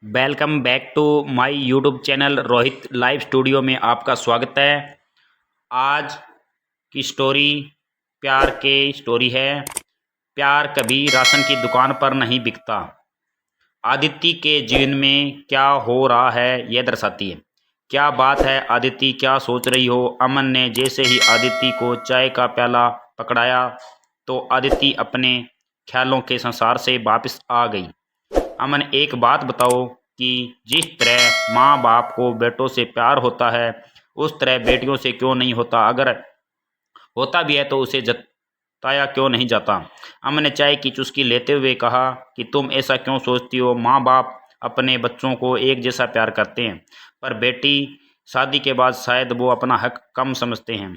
Welcome back to my YouTube channel Rohit live studio में आपका स्वागत है। आज की स्टोरी प्यार की स्टोरी है। प्यार कभी राशन की दुकान पर नहीं बिकता। आदित्य के जीवन में क्या हो रहा है यह दर्शाती है। क्या बात है आदित्य, क्या सोच रही हो? अमन ने जैसे ही आदित्य को चाय का प्याला पकड़ाया तो आदित्य अपने ख्यालों के संसार से वापस आ गई। अमन, एक बात बताओ कि जिस तरह माँ बाप को बेटों से प्यार होता है उस तरह बेटियों से क्यों नहीं होता? अगर होता भी है तो उसे जताया क्यों नहीं जाता? अमन ने चाय की चुस्की लेते हुए कहा कि तुम ऐसा क्यों सोचती हो? माँ बाप अपने बच्चों को एक जैसा प्यार करते हैं, पर बेटी शादी के बाद शायद वो अपना हक कम समझते हैं।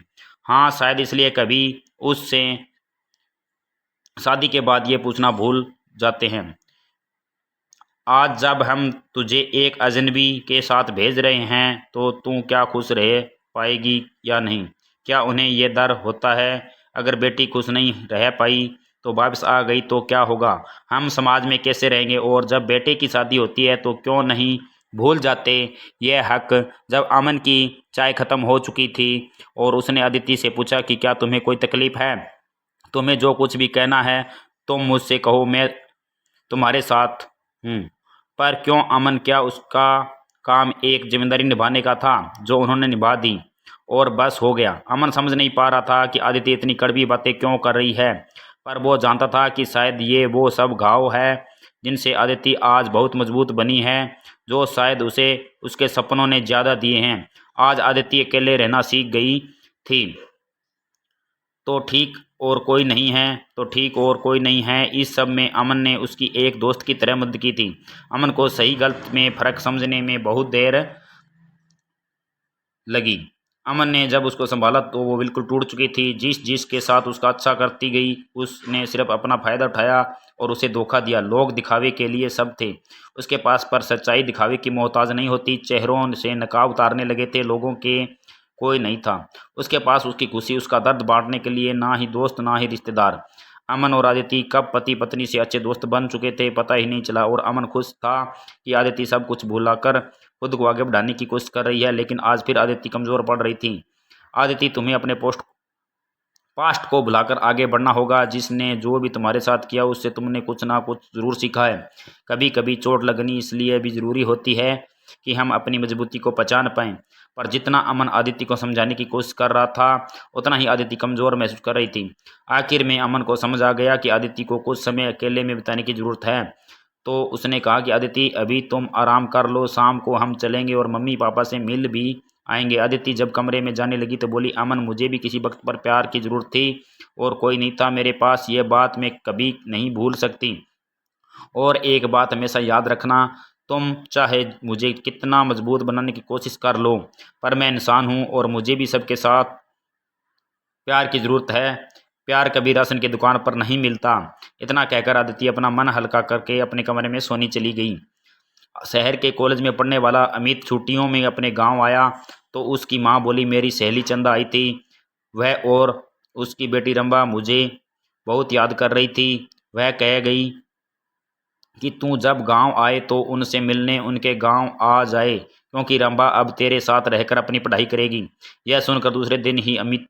हाँ, शायद इसलिए कभी उससे शादी के बाद ये पूछना भूल जाते हैं, आज जब हम तुझे एक अजनबी के साथ भेज रहे हैं तो तू क्या खुश रह पाएगी या नहीं? क्या उन्हें ये डर होता है अगर बेटी खुश नहीं रह पाई तो वापस आ गई तो क्या होगा? हम समाज में कैसे रहेंगे? और जब बेटे की शादी होती है तो क्यों नहीं भूल जाते यह हक? जब अमन की चाय खत्म हो चुकी थी और उसने अदिति से पूछा कि क्या तुम्हें कोई तकलीफ है? तुम्हें जो कुछ भी कहना है तुम मुझसे कहो, मैं तुम्हारे साथ हूँ। पर क्यों अमन? क्या उसका काम एक जिम्मेदारी निभाने का था जो उन्होंने निभा दी और बस हो गया? अमन समझ नहीं पा रहा था कि आदित्य इतनी कड़वी बातें क्यों कर रही है, पर वो जानता था कि शायद ये वो सब घाव है जिनसे आदित्य आज बहुत मजबूत बनी है, जो शायद उसे उसके सपनों ने ज़्यादा दिए हैं। आज आदित्य अकेले रहना सीख गई थी तो ठीक और कोई नहीं है, तो ठीक और कोई नहीं है। इस सब में अमन ने उसकी एक दोस्त की तरह मदद की थी। अमन को सही गलत में फ़र्क समझने में बहुत देर लगी। अमन ने जब उसको संभाला तो वो बिल्कुल टूट चुकी थी। जिस जिसके साथ उसका अच्छा करती गई उसने सिर्फ अपना फ़ायदा उठाया और उसे धोखा दिया। लोग दिखावे के लिए सब थे उसके पास, पर सच्चाई दिखावे की मोहताज नहीं होती। चेहरों से नकाब उतारने लगे थे लोगों के, कोई नहीं था उसके पास उसकी खुशी उसका दर्द बांटने के लिए, ना ही दोस्त ना ही रिश्तेदार। अमन और आदित्य कब पति पत्नी से अच्छे दोस्त बन चुके थे पता ही नहीं चला, और अमन खुश था कि आदित्य सब कुछ भुलाकर खुद को आगे बढ़ाने की कोशिश कर रही है। लेकिन आज फिर आदित्य कमज़ोर पड़ रही थी। आदित्य, तुम्हें अपने पास्ट को भुलाकर आगे बढ़ना होगा। जिसने जो भी तुम्हारे साथ किया उससे तुमने कुछ ना कुछ ज़रूर सीखा है। कभी कभी चोट लगनी इसलिए भी ज़रूरी होती है कि हम अपनी मजबूती को पहचान पाएं। पर जितना अमन आदित्य को समझाने की कोशिश कर रहा था उतना ही आदित्य कमज़ोर महसूस कर रही थी। आखिर में अमन को समझ आ गया कि आदित्य को कुछ समय अकेले में बिताने की ज़रूरत है। तो उसने कहा कि आदित्य, अभी तुम आराम कर लो, शाम को हम चलेंगे और मम्मी पापा से मिल भी आएंगे। आदित्य जब कमरे में जाने लगी तो बोली, अमन, मुझे भी किसी वक्त पर प्यार की ज़रूरत थी और कोई नहीं था मेरे पास। ये बात मैं कभी नहीं भूल सकती। और एक बात हमेशा याद रखना, तुम चाहे मुझे कितना मजबूत बनाने की कोशिश कर लो, पर मैं इंसान हूँ और मुझे भी सबके साथ प्यार की ज़रूरत है। प्यार कभी राशन की दुकान पर नहीं मिलता। इतना कहकर आदित्य अपना मन हल्का करके अपने कमरे में सोने चली गई। शहर के कॉलेज में पढ़ने वाला अमित छुट्टियों में अपने गांव आया तो उसकी मां बोली, मेरी सहेली चंदा आई थी। वह और उसकी बेटी रंबा मुझे बहुत याद कर रही थी। वह कह गई कि तू जब गांव आए तो उनसे मिलने उनके गांव आ जाए, क्योंकि रंबा अब तेरे साथ रहकर अपनी पढ़ाई करेगी। यह सुनकर दूसरे दिन ही अमित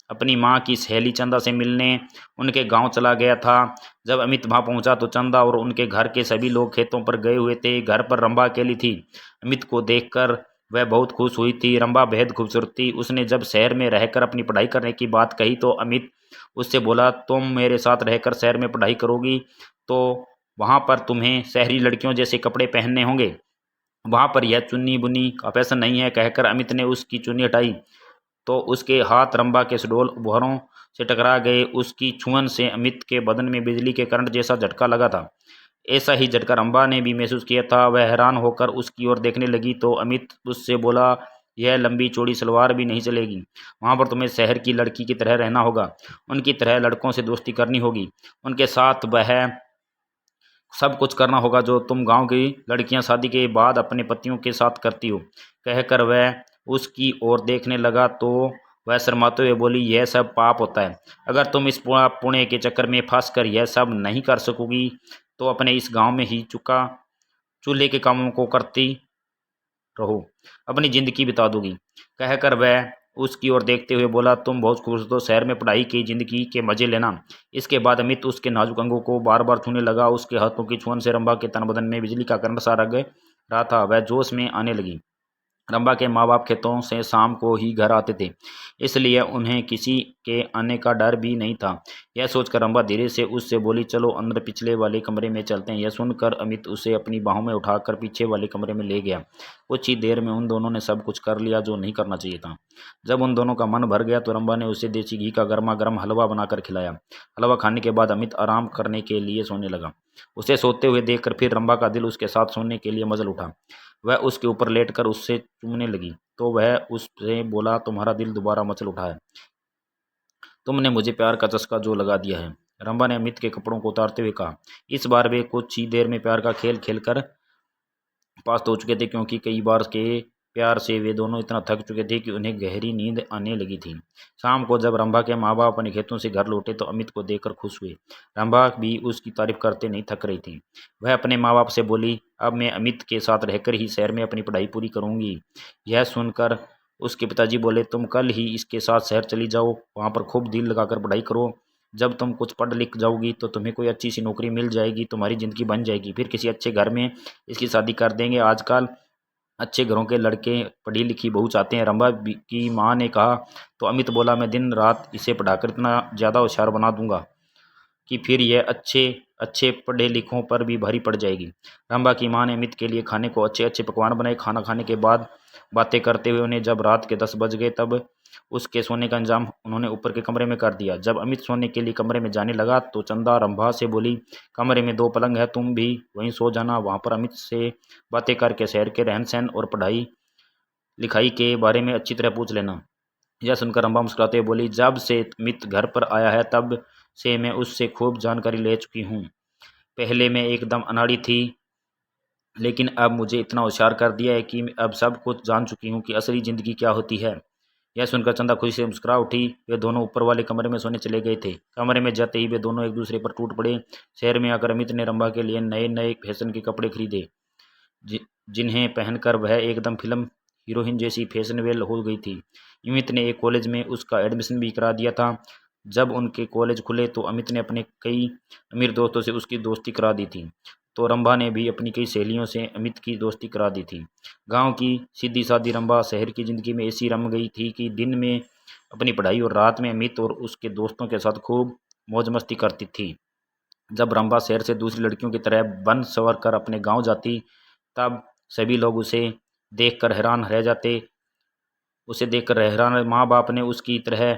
अपनी मां की सहेली चंदा से मिलने उनके गांव चला गया था। जब अमित वहां पहुंचा तो चंदा और उनके घर के सभी लोग खेतों पर गए हुए थे। घर पर रंबा अकेली थी। अमित को देखकर वह बहुत खुश हुई थी। रंबा बेहद खूबसूरत थी। उसने जब शहर में रहकर अपनी पढ़ाई करने की बात कही तो अमित उससे बोला, तुम मेरे साथ रहकर शहर में पढ़ाई करोगी तो वहां पर तुम्हें शहरी लड़कियों जैसे कपड़े पहनने होंगे। वहां पर यह चुन्नी बुनी का फैशन नहीं है। कहकर अमित ने उसकी चुन्नी हटाई तो उसके हाथ रंबा के सुडौल उपहारों से टकरा गए। उसकी छुअन से अमित के बदन में बिजली के करंट जैसा झटका लगा था। ऐसा ही झटका रंबा ने भी महसूस किया था। वह हैरान होकर उसकी ओर देखने लगी तो अमित उससे बोला, यह लंबी चौड़ी सलवार भी नहीं चलेगी। वहां पर तुम्हें शहर की लड़की की तरह रहना होगा। उनकी तरह लड़कों से दोस्ती करनी होगी। उनके साथ वह सब कुछ करना होगा जो तुम गांव की लड़कियां शादी के बाद अपने पतियों के साथ करती हो। कहकर वह उसकी ओर देखने लगा तो वह शर्माते हुए बोली, यह सब पाप होता है। अगर तुम इस पुणे के चक्कर में फंस कर यह सब नहीं कर सकोगी तो अपने इस गांव में ही चुका चूल्हे के कामों को करती रहो, अपनी जिंदगी बिता दोगी। कहकर वह उसकी ओर देखते हुए बोला, तुम बहुत खुश हो तो शहर में पढ़ाई की जिंदगी के मजे लेना। इसके बाद अमित उसके नाजुक अंगों को बार बार छूने लगा। उसके हाथों की छुअन से रंभा के तन बदन में बिजली का करंट सा लग रहा था। वह जोश में आने लगी। रंभा के माँ बाप खेतों से शाम को ही घर आते थे, इसलिए उन्हें किसी के आने का डर भी नहीं था। यह सोचकर रंभा धीरे से उससे बोली, चलो अंदर पिछले वाले कमरे में चलते हैं। यह सुनकर अमित उसे अपनी बाहों में उठाकर पीछे वाले कमरे में ले गया। कुछ ही देर में उन दोनों ने सब कुछ कर लिया जो नहीं करना चाहिए था। जब उन दोनों का मन भर गया तो रंभा ने उसे देसी घी का गर्मा गर्म हलवा बनाकर खिलाया। हलवा खाने के बाद अमित आराम करने के लिए सोने लगा। उसे सोते हुए देखकर फिर रंभा का दिल उसके साथ सोने के लिए मचल उठा। वह उसके ऊपर लेटकर उससे चूमने लगी तो वह उससे बोला, तुम्हारा दिल दोबारा मचल उठा है, तुमने मुझे प्यार का चस्का जो लगा दिया है। रंभा ने अमित के कपड़ों को उतारते हुए कहा। इस बार वे कुछ ही देर में प्यार का खेल खेलकर पास तो हो चुके थे, क्योंकि कई बार के प्यार से वे दोनों इतना थक चुके थे कि उन्हें गहरी नींद आने लगी थी। शाम को जब रंभा के माँ बाप अपने खेतों से घर लौटे तो अमित को देखकर खुश हुए। रंभा भी उसकी तारीफ करते नहीं थक रही थी। वह अपने माँ बाप से बोली, अब मैं अमित के साथ रहकर ही शहर में अपनी पढ़ाई पूरी करूंगी। यह सुनकर उसके पिताजी बोले, तुम कल ही इसके साथ शहर चली जाओ, वहाँ पर खूब दिल लगाकर पढ़ाई करो। जब तुम कुछ पढ़ लिख जाओगी तो तुम्हें कोई अच्छी सी नौकरी मिल जाएगी, तुम्हारी ज़िंदगी बन जाएगी, फिर किसी अच्छे घर में इसकी शादी कर देंगे। आजकल अच्छे घरों के लड़के पढ़ी लिखी बहू चाहते हैं। रंभा की माँ ने कहा तो अमित बोला, मैं दिन रात इसे पढ़ाकर इतना ज़्यादा होशियार बना दूंगा कि फिर यह अच्छे अच्छे पढ़े लिखों पर भी भारी पड़ जाएगी। रंभा की माँ ने अमित के लिए खाने को अच्छे अच्छे पकवान बनाए। खाना खाने के बाद बातें करते हुए उन्हें जब रात के 10 बज गए तब उसके सोने का इंतजाम उन्होंने ऊपर के कमरे में कर दिया। जब अमित सोने के लिए कमरे में जाने लगा तो चंदा रंभा से बोली, कमरे में 2 पलंग है, तुम भी वहीं सो जाना। वहाँ पर अमित से बातें करके शहर के रहन सहन और पढ़ाई लिखाई के बारे में अच्छी तरह पूछ लेना। यह सुनकर रंभा मुस्कुराते हुए बोली, जब से अमित घर पर आया है तब से मैं उससे खूब जानकारी ले चुकी हूँ। पहले मैं एकदम अनाड़ी थी, लेकिन अब मुझे इतना होशियार कर दिया है कि अब सब कुछ जान चुकी हूँ कि असली ज़िंदगी क्या होती है। यह सुनकर चंदा खुशी से मुस्कुरा उठी। वे दोनों ऊपर वाले कमरे में सोने चले गए थे। कमरे में जाते ही वे दोनों एक दूसरे पर टूट पड़े। शहर में आकर अमित ने रंभा के लिए नए नए फैशन के कपड़े खरीदे, जिन्हें पहनकर वह एकदम फिल्म हीरोइन जैसी फैशनेबल हो गई थी। अमित ने एक कॉलेज में उसका एडमिशन भी करा दिया था। जब उनके कॉलेज खुले तो अमित ने अपने कई अमीर दोस्तों से उसकी दोस्ती करा दी थी, तो रंभा ने भी अपनी कई सहेलियों से अमित की दोस्ती करा दी थी। गांव की सीधी सादी रंभा शहर की ज़िंदगी में ऐसी रम गई थी कि दिन में अपनी पढ़ाई और रात में अमित और उसके दोस्तों के साथ खूब मौज मस्ती करती थी। जब रंभा शहर से दूसरी लड़कियों की तरह बन संवर कर अपने गांव जाती तब सभी लोग उसे देखकर हैरान रह जाते। माँ बाप ने उसकी तरह